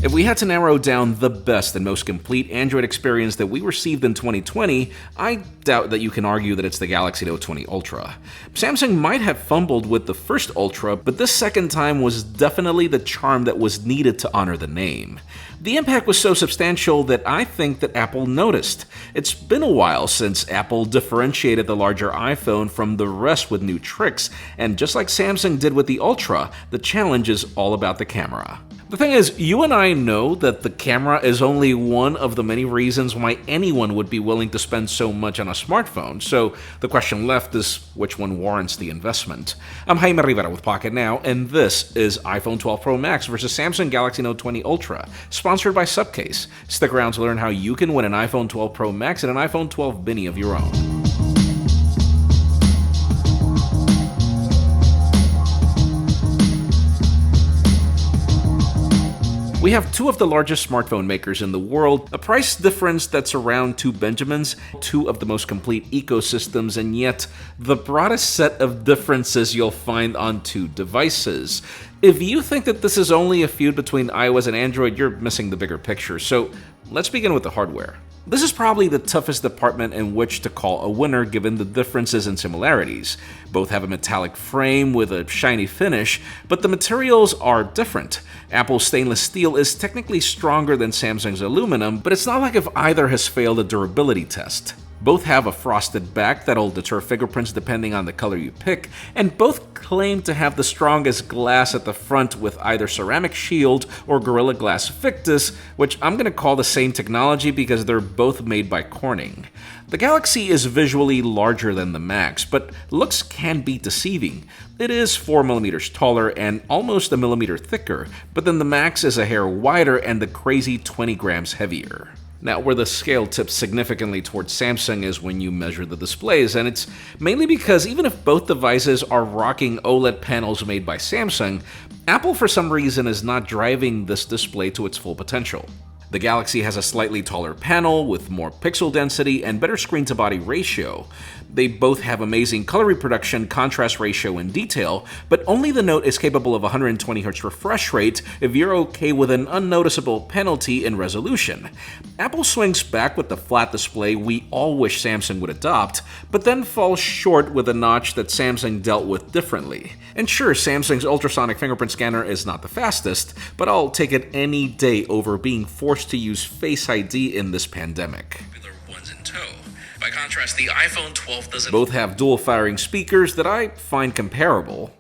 If we had to narrow down the best and most complete Android experience that we received in 2020, I doubt that you can argue that it's the Galaxy Note 20 Ultra. Samsung might have fumbled with the first Ultra, but this second time was definitely the charm that was needed to honor the name. The impact was so substantial that I think that Apple noticed. It's been a while since Apple differentiated the larger iPhone from the rest with new tricks, and just like Samsung did with the Ultra, the challenge is all about the camera. The thing is, you and I know that the camera is only one of the many reasons why anyone would be willing to spend so much on a smartphone, so the question left is which one warrants the investment. I'm Jaime Rivera with Pocketnow, and this is iPhone 12 Pro Max versus Samsung Galaxy Note 20 Ultra, sponsored by Subcase. Stick around to learn how you can win an iPhone 12 Pro Max and an iPhone 12 mini of your own. We have two of the largest smartphone makers in the world, a price difference that's around two Benjamins, two of the most complete ecosystems, and yet the broadest set of differences you'll find on two devices. If you think that this is only a feud between iOS and Android, you're missing the bigger picture, so let's begin with the hardware. This is probably the toughest department in which to call a winner given the differences and similarities. Both have a metallic frame with a shiny finish, but the materials are different. Apple's stainless steel is technically stronger than Samsung's aluminum, but it's not like if either has failed a durability test. Both have a frosted back that'll deter fingerprints depending on the color you pick, and both claim to have the strongest glass at the front with either Ceramic Shield or Gorilla Glass Victus, which I'm going to call the same technology because they're both made by Corning. The Galaxy is visually larger than the Max, but looks can be deceiving. It is 4mm taller and almost a millimeter thicker, but then the Max is a hair wider and the crazy 20 grams heavier. Now, where the scale tips significantly towards Samsung is when you measure the displays, and it's mainly because even if both devices are rocking OLED panels made by Samsung, Apple for some reason is not driving this display to its full potential. The Galaxy has a slightly taller panel with more pixel density and better screen-to-body ratio. They both have amazing color reproduction, contrast ratio, and detail, but only the Note is capable of 120Hz refresh rate if you're okay with an unnoticeable penalty in resolution. Apple swings back with the flat display we all wish Samsung would adopt, but then falls short with a notch that Samsung dealt with differently. And sure, Samsung's ultrasonic fingerprint scanner is not the fastest, but I'll take it any day over being forced to use Face ID in this pandemic. Ones in tow. By contrast, the iPhone 12 doesn't. Both have dual-firing speakers that I find comparable.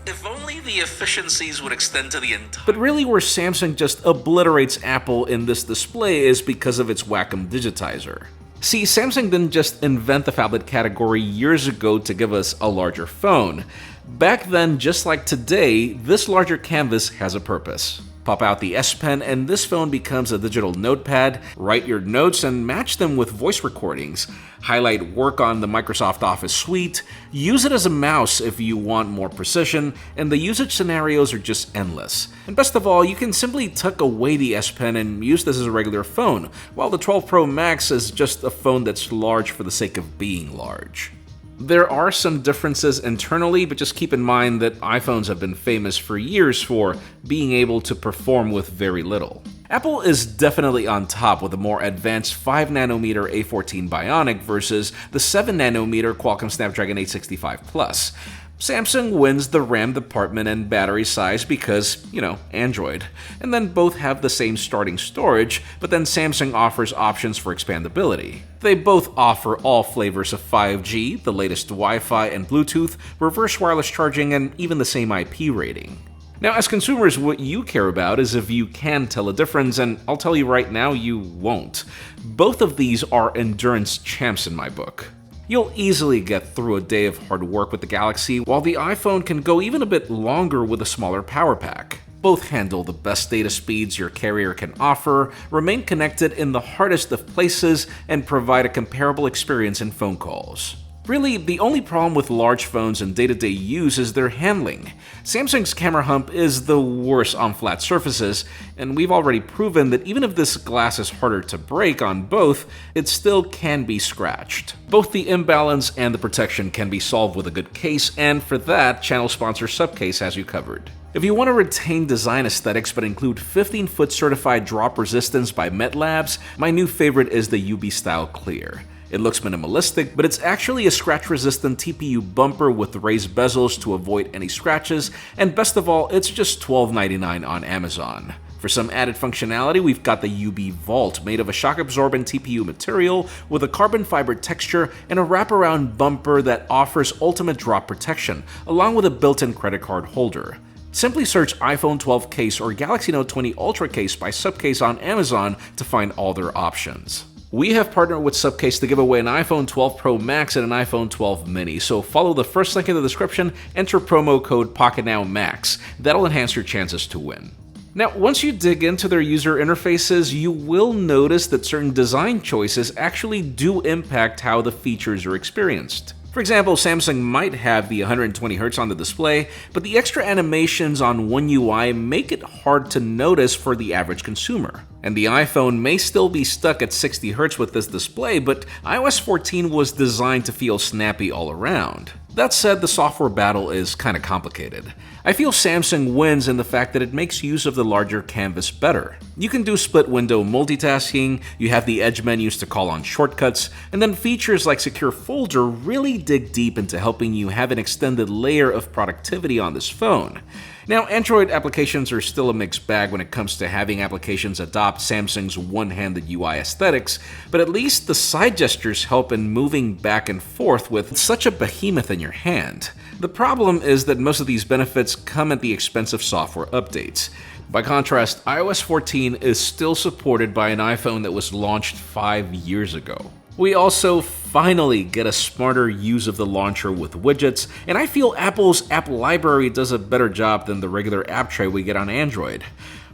If only the efficiencies would extend to the entire. But really where Samsung just obliterates Apple in this display is because of its Wacom digitizer. See, Samsung didn't just invent the phablet category years ago to give us a larger phone. Back then, just like today, this larger canvas has a purpose. Pop out the S Pen and this phone becomes a digital notepad, write your notes and match them with voice recordings, highlight work on the Microsoft Office suite, use it as a mouse if you want more precision, and the usage scenarios are just endless. And best of all, you can simply tuck away the S Pen and use this as a regular phone, while the 12 Pro Max is just a phone that's large for the sake of being large. There are some differences internally, but just keep in mind that iPhones have been famous for years for being able to perform with very little. Apple is definitely on top with a more advanced 5nm A14 Bionic versus the 7nm Qualcomm Snapdragon 865 Plus. Samsung wins the RAM department and battery size because, Android. And then both have the same starting storage, but then Samsung offers options for expandability. They both offer all flavors of 5G, the latest Wi-Fi and Bluetooth, reverse wireless charging, and even the same IP rating. Now, as consumers, what you care about is if you can tell a difference, and I'll tell you right now, you won't. Both of these are endurance champs in my book. You'll easily get through a day of hard work with the Galaxy, while the iPhone can go even a bit longer with a smaller power pack. Both handle the best data speeds your carrier can offer, remain connected in the hardest of places, and provide a comparable experience in phone calls. Really, the only problem with large phones in day-to-day use is their handling. Samsung's camera hump is the worst on flat surfaces, and we've already proven that even if this glass is harder to break on both, it still can be scratched. Both the imbalance and the protection can be solved with a good case, and for that, channel sponsor Subcase has you covered. If you want to retain design aesthetics but include 15-foot certified drop resistance by MetLabs, my new favorite is the UB Style Clear. It looks minimalistic, but it's actually a scratch-resistant TPU bumper with raised bezels to avoid any scratches, and best of all, it's just $12.99 on Amazon. For some added functionality, we've got the UB Vault, made of a shock-absorbent TPU material with a carbon fiber texture and a wraparound bumper that offers ultimate drop protection, along with a built-in credit card holder. Simply search iPhone 12 case or Galaxy Note 20 Ultra case by Subcase on Amazon to find all their options. We have partnered with Subcase to give away an iPhone 12 Pro Max and an iPhone 12 Mini, so follow the first link in the description, enter promo code PocketNowMax. That'll enhance your chances to win. Now, once you dig into their user interfaces, you will notice that certain design choices actually do impact how the features are experienced. For example, Samsung might have the 120Hz on the display, but the extra animations on One UI make it hard to notice for the average consumer. And the iPhone may still be stuck at 60Hz with this display, but iOS 14 was designed to feel snappy all around. That said, the software battle is kinda complicated. I feel Samsung wins in the fact that it makes use of the larger canvas better. You can do split window multitasking, you have the edge menus to call on shortcuts, and then features like Secure Folder really dig deep into helping you have an extended layer of productivity on this phone. Now, Android applications are still a mixed bag when it comes to having applications adopt Samsung's one-handed UI aesthetics, but at least the side gestures help in moving back and forth with such a behemoth in your hand. The problem is that most of these benefits come at the expense of software updates. By contrast, iOS 14 is still supported by an iPhone that was launched 5 years ago. We also finally get a smarter use of the launcher with widgets, and I feel Apple's app library does a better job than the regular app tray we get on Android.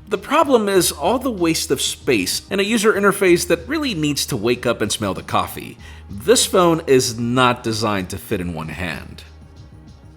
The problem is all the waste of space and a user interface that really needs to wake up and smell the coffee. This phone is not designed to fit in one hand.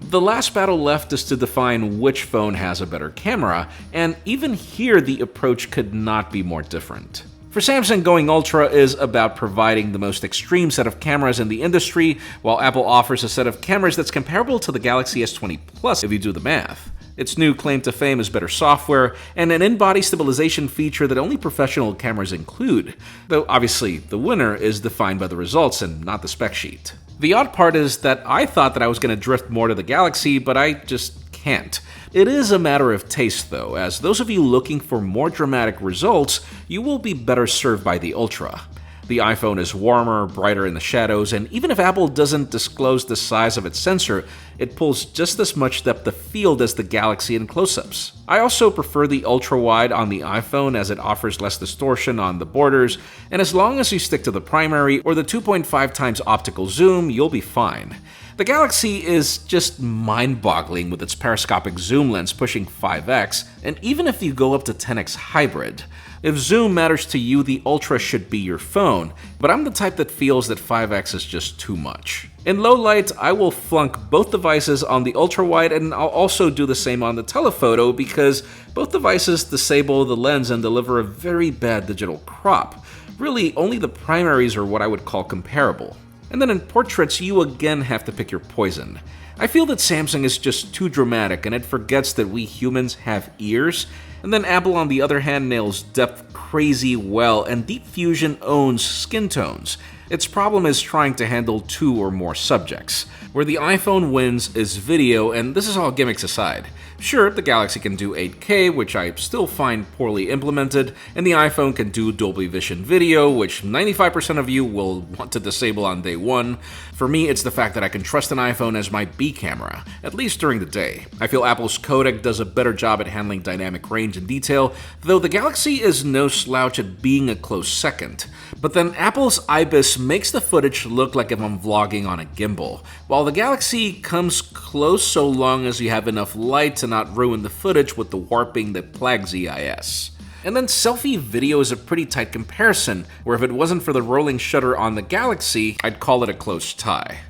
The last battle left is to define which phone has a better camera, and even here the approach could not be more different. For Samsung, going Ultra is about providing the most extreme set of cameras in the industry, while Apple offers a set of cameras that's comparable to the Galaxy S20 Plus if you do the math. Its new claim to fame is better software and an in-body stabilization feature that only professional cameras include, though obviously the winner is defined by the results and not the spec sheet. The odd part is that I thought that I was going to drift more to the Galaxy, but I just can't. It is a matter of taste though, as those of you looking for more dramatic results, you will be better served by the Ultra. The iPhone is warmer, brighter in the shadows, and even if Apple doesn't disclose the size of its sensor, it pulls just as much depth of field as the Galaxy in close-ups. I also prefer the ultra-wide on the iPhone as it offers less distortion on the borders, and as long as you stick to the primary or the 2.5 times optical zoom, you'll be fine. The Galaxy is just mind-boggling with its periscopic zoom lens pushing 5x, and even if you go up to 10x hybrid. If zoom matters to you, the Ultra should be your phone, but I'm the type that feels that 5x is just too much. In low light, I will flunk both devices on the ultra-wide, and I'll also do the same on the telephoto because both devices disable the lens and deliver a very bad digital crop. Really, only the primaries are what I would call comparable. And then in portraits, you again have to pick your poison. I feel that Samsung is just too dramatic and it forgets that we humans have ears, and then Apple on the other hand nails depth crazy well and Deep Fusion owns skin tones. Its problem is trying to handle two or more subjects. Where the iPhone wins is video, and this is all gimmicks aside. Sure, the Galaxy can do 8K, which I still find poorly implemented, and the iPhone can do Dolby Vision video, which 95% of you will want to disable on day one. For me, it's the fact that I can trust an iPhone as my B camera, at least during the day. I feel Apple's codec does a better job at handling dynamic range and detail, though the Galaxy is no slouch at being a close second. But then Apple's IBIS makes the footage look like if I'm vlogging on a gimbal, while the Galaxy comes close so long as you have enough light to not ruin the footage with the warping that plagues EIS. And then selfie video is a pretty tight comparison, where if it wasn't for the rolling shutter on the Galaxy, I'd call it a close tie.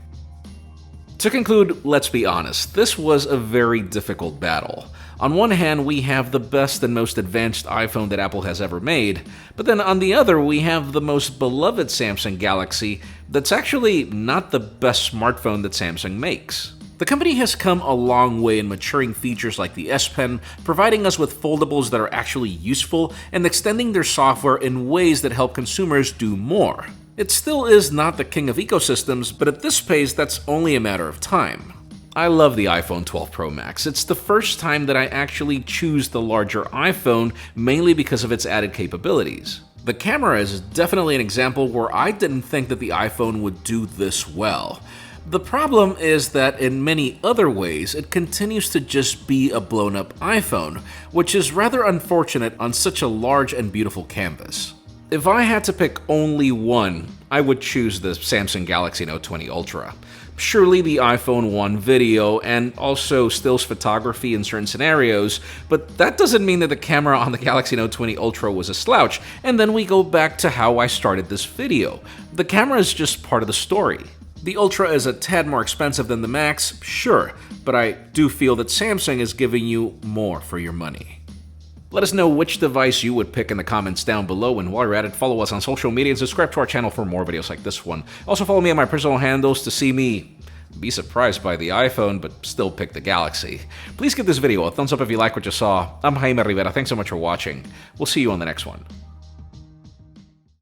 To conclude, let's be honest, this was a very difficult battle. On one hand, we have the best and most advanced iPhone that Apple has ever made, but then on the other, we have the most beloved Samsung Galaxy that's actually not the best smartphone that Samsung makes. The company has come a long way in maturing features like the S Pen, providing us with foldables that are actually useful, and extending their software in ways that help consumers do more. It still is not the king of ecosystems, but at this pace, that's only a matter of time. I love the iPhone 12 Pro Max. It's the first time that I actually choose the larger iPhone, mainly because of its added capabilities. The camera is definitely an example where I didn't think that the iPhone would do this well. The problem is that in many other ways, it continues to just be a blown-up iPhone, which is rather unfortunate on such a large and beautiful canvas. If I had to pick only one, I would choose the Samsung Galaxy Note 20 Ultra. Surely the iPhone won video and also stills photography in certain scenarios, but that doesn't mean that the camera on the Galaxy Note 20 Ultra was a slouch, and then we go back to how I started this video. The camera is just part of the story. The Ultra is a tad more expensive than the Max, sure, but I do feel that Samsung is giving you more for your money. Let us know which device you would pick in the comments down below, and while you're at it, follow us on social media and subscribe to our channel for more videos like this one. Also follow me on my personal handles to see me be surprised by the iPhone, but still pick the Galaxy. Please give this video a thumbs up if you like what you saw. I'm Jaime Rivera, thanks so much for watching. We'll see you on the next one.